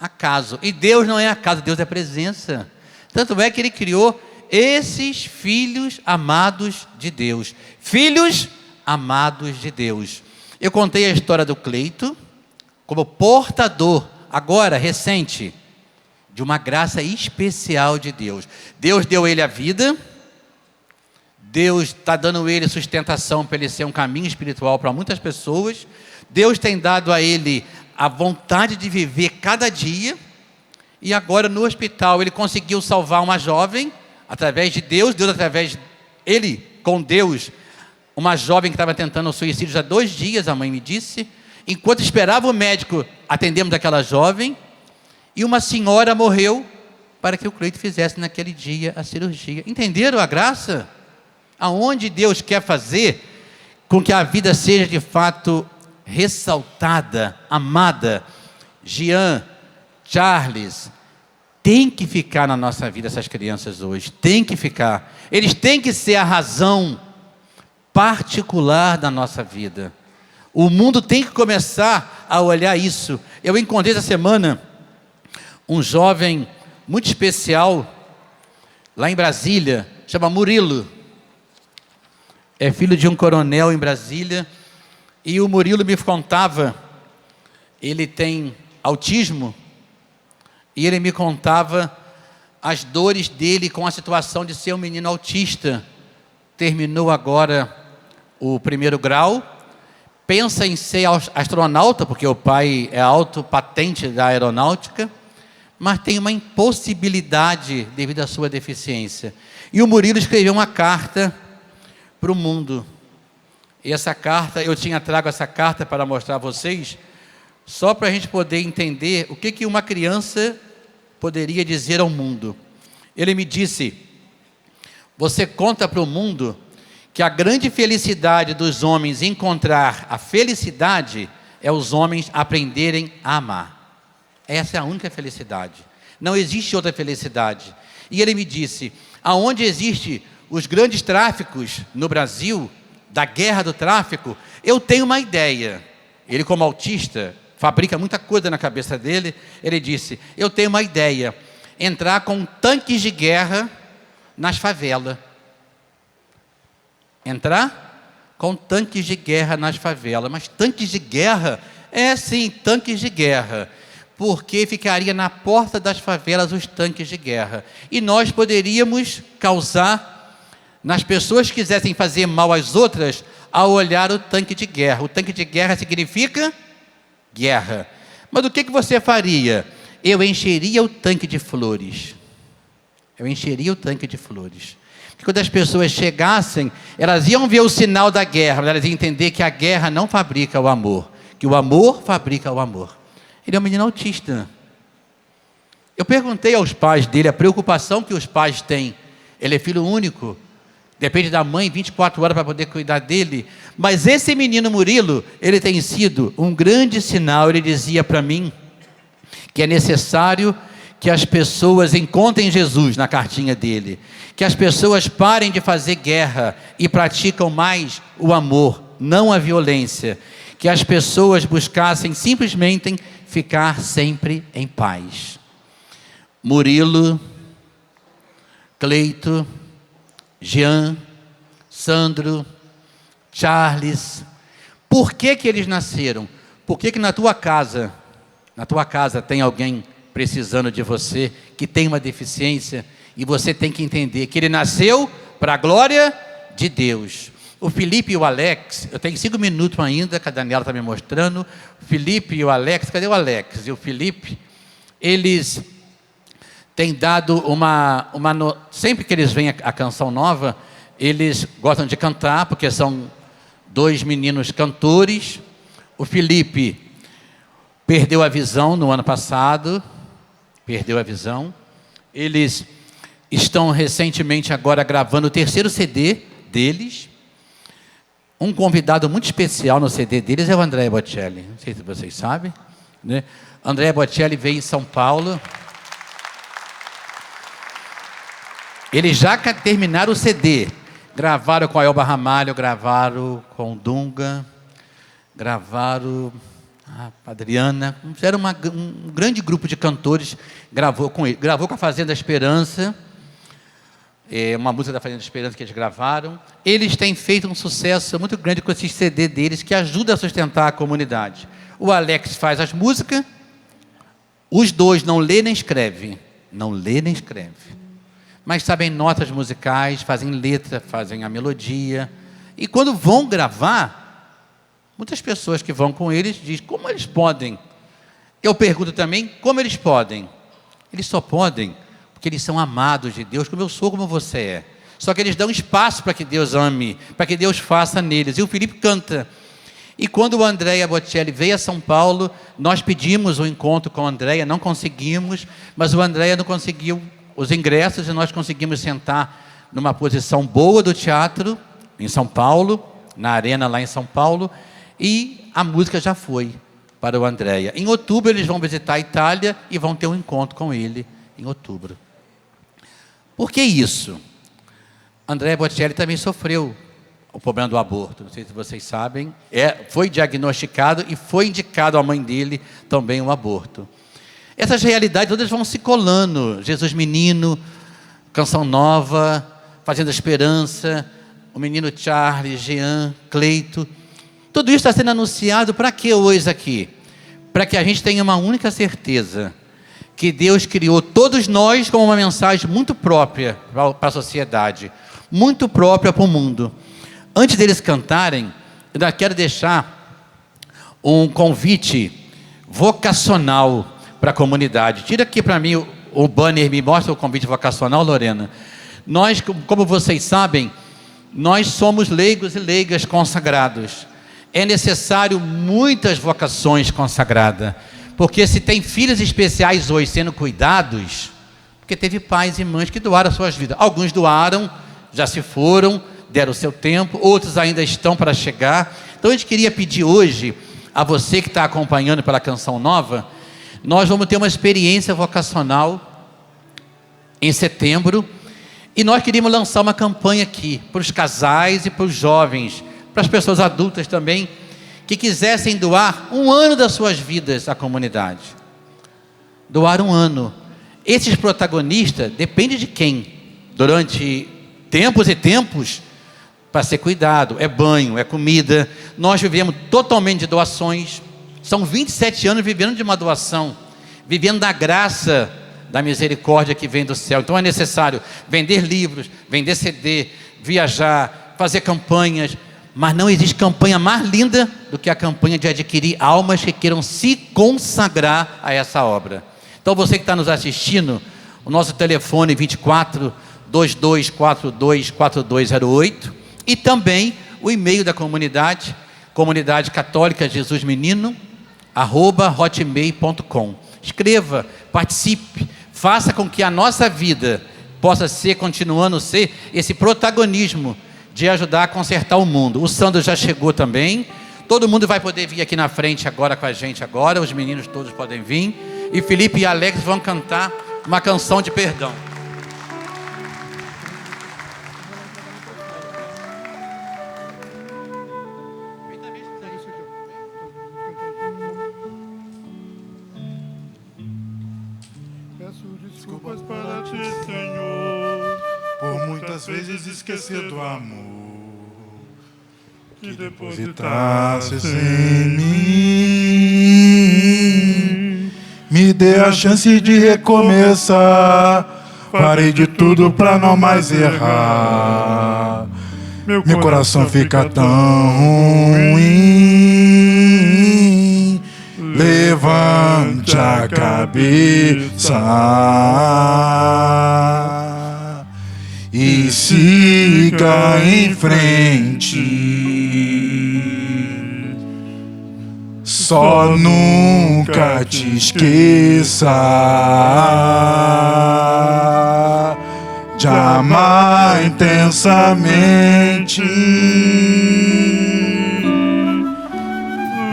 acaso. E Deus não é acaso, Deus é presença. Tanto é que Ele criou esses filhos amados de Deus. Filhos amados de Deus. Eu contei a história do Cleito como portador, agora, recente, de uma graça especial de Deus. Deus deu ele a vida, Deus está dando ele sustentação para ele ser um caminho espiritual para muitas pessoas, Deus tem dado a ele a vontade de viver cada dia, E agora no hospital ele conseguiu salvar uma jovem, através de Deus, ele com Deus, uma jovem que estava tentando o suicídio já há 2 dias, a mãe me disse. Enquanto esperava o médico, atendemos aquela jovem, e uma senhora morreu para que o Cleito fizesse naquele dia a cirurgia. Entenderam a graça? Aonde Deus quer fazer com que a vida seja de fato ressaltada, amada. Jean, Charles, tem que ficar na nossa vida essas crianças hoje, tem que ficar. Eles têm que ser a razão particular da nossa vida. O mundo tem que começar a olhar isso. Eu encontrei essa semana um jovem muito especial, lá em Brasília, chama Murilo. É filho de um coronel em Brasília. E o Murilo me contava, ele tem autismo, e ele me contava as dores dele com a situação de ser um menino autista. Terminou agora o 1º grau, pensa em ser astronauta, porque o pai é alto patente da aeronáutica, mas tem uma impossibilidade devido à sua deficiência. E o Murilo escreveu uma carta para o mundo. E essa carta, eu trago essa carta para mostrar a vocês, só para a gente poder entender o que uma criança poderia dizer ao mundo. Ele me disse: você conta para o mundo que a grande felicidade dos homens em encontrar a felicidade é os homens aprenderem a amar. Essa é a única felicidade. Não existe outra felicidade. E ele me disse: aonde existe os grandes tráficos no Brasil, da guerra do tráfico, eu tenho uma ideia. Ele, como autista, fabrica muita coisa na cabeça dele. Ele disse: eu tenho uma ideia, entrar com tanques de guerra nas favelas. Entrar com tanques de guerra nas favelas. Mas tanques de guerra? É sim, tanques de guerra. Porque ficaria na porta das favelas os tanques de guerra. E nós poderíamos causar, nas pessoas que quisessem fazer mal às outras, ao olhar o tanque de guerra. O tanque de guerra significa guerra. Mas o que você faria? Eu encheria o tanque de flores. Eu encheria o tanque de flores. Porque quando as pessoas chegassem, elas iam ver o sinal da guerra, mas elas iam entender que a guerra não fabrica o amor, que o amor fabrica o amor. Ele é um menino autista. Eu perguntei aos pais dele a preocupação que os pais têm. Ele é filho único, depende da mãe 24 horas para poder cuidar dele. Mas esse menino Murilo, ele tem sido um grande sinal. Ele dizia para mim que é necessário que as pessoas encontrem Jesus, na cartinha dele, que as pessoas parem de fazer guerra e praticam mais o amor, não a violência, que as pessoas buscassem simplesmente ficar sempre em paz. Murilo, Cleito, Jean, Sandro, Charles, por que eles nasceram? Por que na tua casa tem alguém precisando de você, que tem uma deficiência, e você tem que entender que ele nasceu para a glória de Deus. O Felipe e o Alex, eu tenho 5 minutos ainda, que a Daniela está me mostrando. O Felipe e o Alex, cadê o Alex? E o Felipe, eles têm dado sempre que eles veem a canção nova, eles gostam de cantar, porque são 2 meninos cantores. O Felipe perdeu a visão no ano passado, perdeu a visão. Eles estão recentemente agora gravando o 3º CD deles. Um convidado muito especial no CD deles é o André Bocelli. Não sei se vocês sabem, né? André Bocelli veio em São Paulo. Eles já terminaram o CD. Gravaram com a Elba Ramalho, gravaram com o Dunga, gravaram a Adriana. Fizeram um grande grupo de cantores, gravou com ele. Gravou com a Fazenda Esperança. Uma música da Fazenda Esperança que eles gravaram. Eles têm feito um sucesso muito grande com esse CD deles, que ajuda a sustentar a comunidade. O Alex faz as músicas, os 2 não lê nem escreve, mas sabem notas musicais, fazem letra, fazem a melodia, e quando vão gravar, muitas pessoas que vão com eles dizem: como eles podem? Eu pergunto também, como eles podem? Eles só podem porque eles são amados de Deus, como eu sou, como você é. Só que eles dão espaço para que Deus ame, para que Deus faça neles. E o Felipe canta. E quando o Andréia Bocelli veio a São Paulo, nós pedimos um encontro com o Andréia, não conseguimos, mas o Andréia não conseguiu os ingressos e nós conseguimos sentar numa posição boa do teatro, em São Paulo, na arena lá em São Paulo, e a música já foi para o Andréia. Em outubro eles vão visitar a Itália e vão ter um encontro com ele em outubro. Por que isso? Andréia Bocelli também sofreu o problema do aborto, não sei se vocês sabem, foi diagnosticado e foi indicado à mãe dele também um aborto. Essas realidades todas vão se colando, Jesus Menino, Canção Nova, Fazendo Esperança, o menino Charles, Jean, Cleito, tudo isso está sendo anunciado para que hoje aqui? Para que a gente tenha uma única certeza, que Deus criou todos nós com uma mensagem muito própria para a sociedade, muito própria para o mundo. Antes deles cantarem, eu ainda quero deixar um convite vocacional para a comunidade. Tira aqui para mim o banner, me mostra o convite vocacional, Lorena. Nós, como vocês sabem, nós somos leigos e leigas consagrados. É necessário muitas vocações consagradas, porque se tem filhos especiais hoje sendo cuidados, porque teve pais e mães que doaram suas vidas. Alguns doaram, já se foram, deram o seu tempo, outros ainda estão para chegar. Então a gente queria pedir hoje, a você que está acompanhando pela Canção Nova, nós vamos ter uma experiência vocacional em setembro, e nós queríamos lançar uma campanha aqui, para os casais e para os jovens, para as pessoas adultas também, que quisessem doar um ano das suas vidas à comunidade. Doar um ano. Esses protagonistas, depende de quem, durante tempos e tempos, para ser cuidado, é banho, é comida. Nós vivemos totalmente de doações, são 27 anos vivendo de uma doação, vivendo da graça, da misericórdia que vem do céu. Então é necessário vender livros, vender CD, viajar, fazer campanhas, mas não existe campanha mais linda do que a campanha de adquirir almas que queiram se consagrar a essa obra. Então você que está nos assistindo, o nosso telefone 24 2242 4208, e também o e-mail da comunidade, Comunidade Católica Jesus Menino, @hotmail.com. Escreva, participe, faça com que a nossa vida possa ser, continuando a ser, esse protagonismo de ajudar a consertar o mundo. O Sandro já chegou também, todo mundo vai poder vir aqui na frente agora com a gente agora, os meninos todos podem vir, e Felipe e Alex vão cantar uma canção de perdão. Desculpas para ti, Senhor, por muitas vezes esquecer do amor que depositasses em mim. Me dê a chance de recomeçar, farei de tudo para não mais errar. Meu coração fica tão ruim. Levante a cabeça e siga em frente. Só nunca te esqueça de amar intensamente.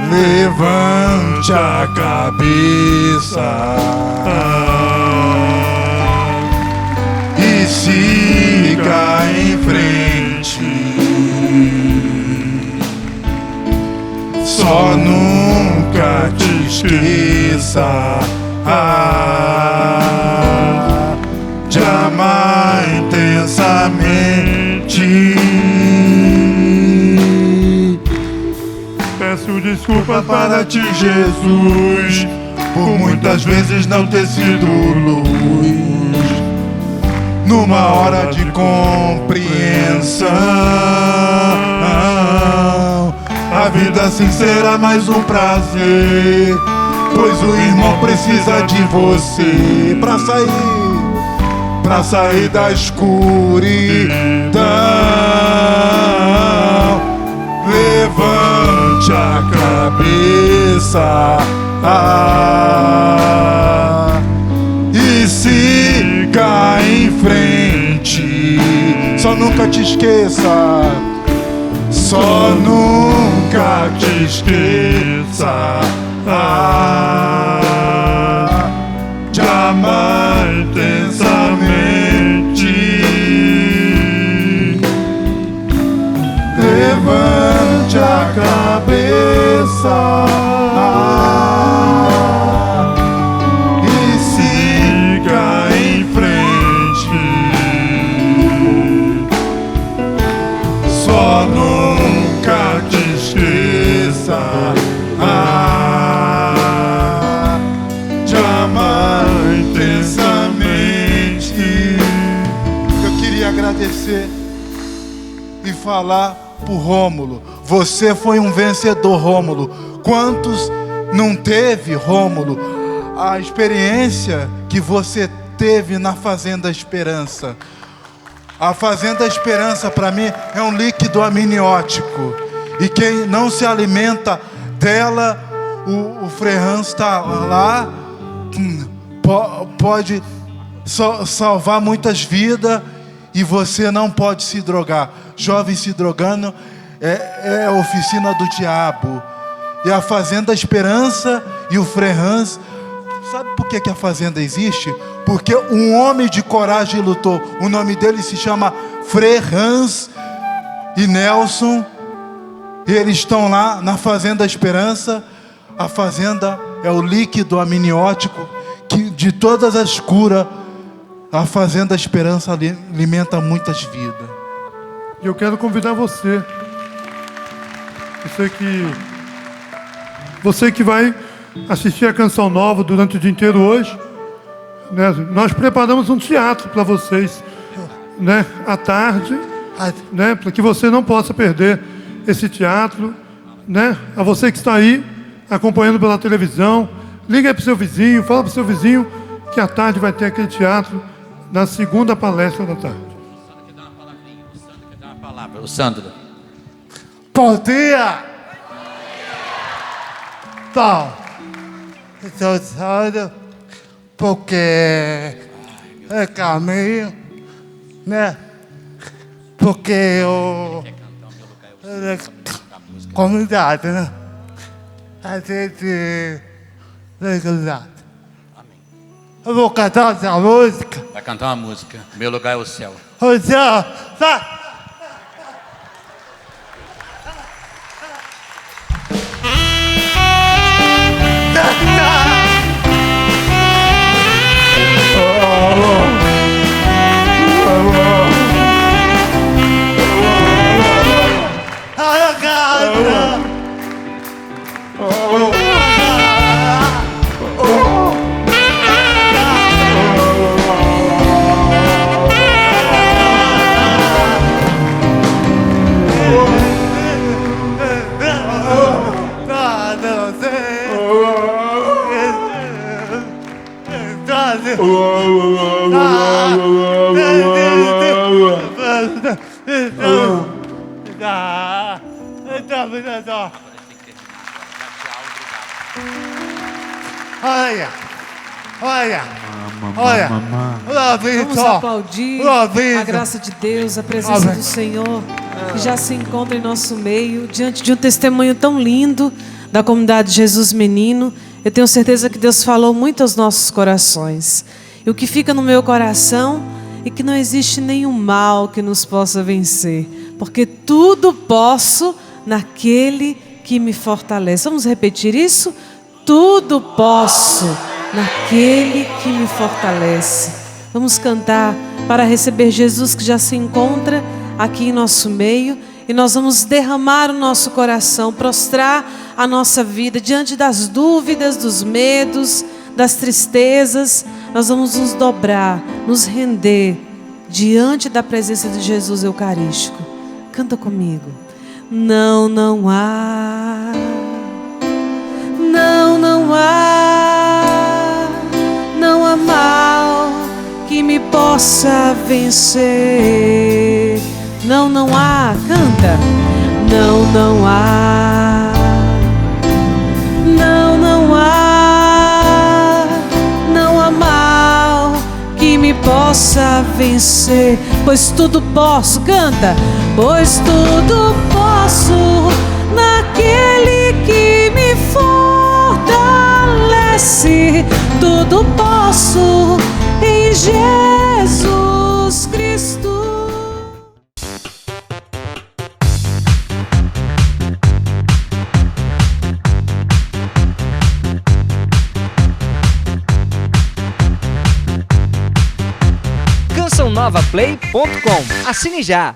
Levante a cabeça e siga em frente. Só nunca te esqueça de amar intensamente. Peço desculpa para ti, Jesus, por muitas vezes não ter sido luz numa hora de compreensão. A vida sincera, mais um prazer. pois o irmão precisa de você pra sair da escuridão. Levante a cabeça e siga em frente. Só nunca te esqueça, só nunca te esqueça de amar intensamente. Levante a cabeça e siga em frente. Só nunca te esqueça de amar intensamente. Eu queria agradecer e falar pro Rômulo: você foi um vencedor, Rômulo. Quantos não teve, Rômulo, a experiência que você teve na Fazenda Esperança? A Fazenda Esperança, para mim, é um líquido amniótico. E quem não se alimenta dela, o Frehans está lá, pode salvar muitas vidas, e você não pode se drogar. Jovem se drogando é a oficina do diabo. E a Fazenda Esperança e o Frehans, sabe por que a Fazenda existe? Porque um homem de coragem lutou. O nome dele se chama Frehans e Nelson. E eles estão lá na Fazenda Esperança. A fazenda é o líquido amniótico que de todas as curas, a Fazenda Esperança alimenta muitas vidas. E eu quero convidar você. Você que vai assistir a Canção Nova durante o dia inteiro hoje, né? Nós preparamos um teatro para vocês, né? À tarde, né? Para que você não possa perder esse teatro, né? A você que está aí acompanhando pela televisão, liga aí para o seu vizinho, fala para o seu vizinho que à tarde vai ter aquele teatro na segunda palestra da tarde. O Sandro. Bom dia! Bom, estou saindo porque é caminho, né? Porque eu comunidade, né? A gente legalidade. Eu vou cantar essa música. Vai cantar uma música. Meu lugar é o céu. O céu, sai! Vamos aplaudir a graça de Deus, a presença do Senhor que já se encontra em nosso meio, diante de um testemunho tão lindo da comunidade Jesus Menino. Eu tenho certeza que Deus falou muito aos nossos corações. E o que fica no meu coração é que não existe nenhum mal que nos possa vencer, porque tudo posso naquele que me fortalece. Vamos repetir isso? Tudo posso naquele que me fortalece. Vamos cantar para receber Jesus que já se encontra aqui em nosso meio, e nós vamos derramar o nosso coração, prostrar a nossa vida diante das dúvidas, dos medos, das tristezas. Nós vamos nos dobrar, nos render diante da presença de Jesus Eucarístico. Canta comigo. Não há que me possa vencer. Não, não há, canta. Não, não há. Não, não há. Não há mal que me possa vencer. Pois tudo posso, canta. Pois tudo posso naquele que me fortalece. Tudo posso em Jesus Cristo. CançãoNovaPlay.com. Assine já!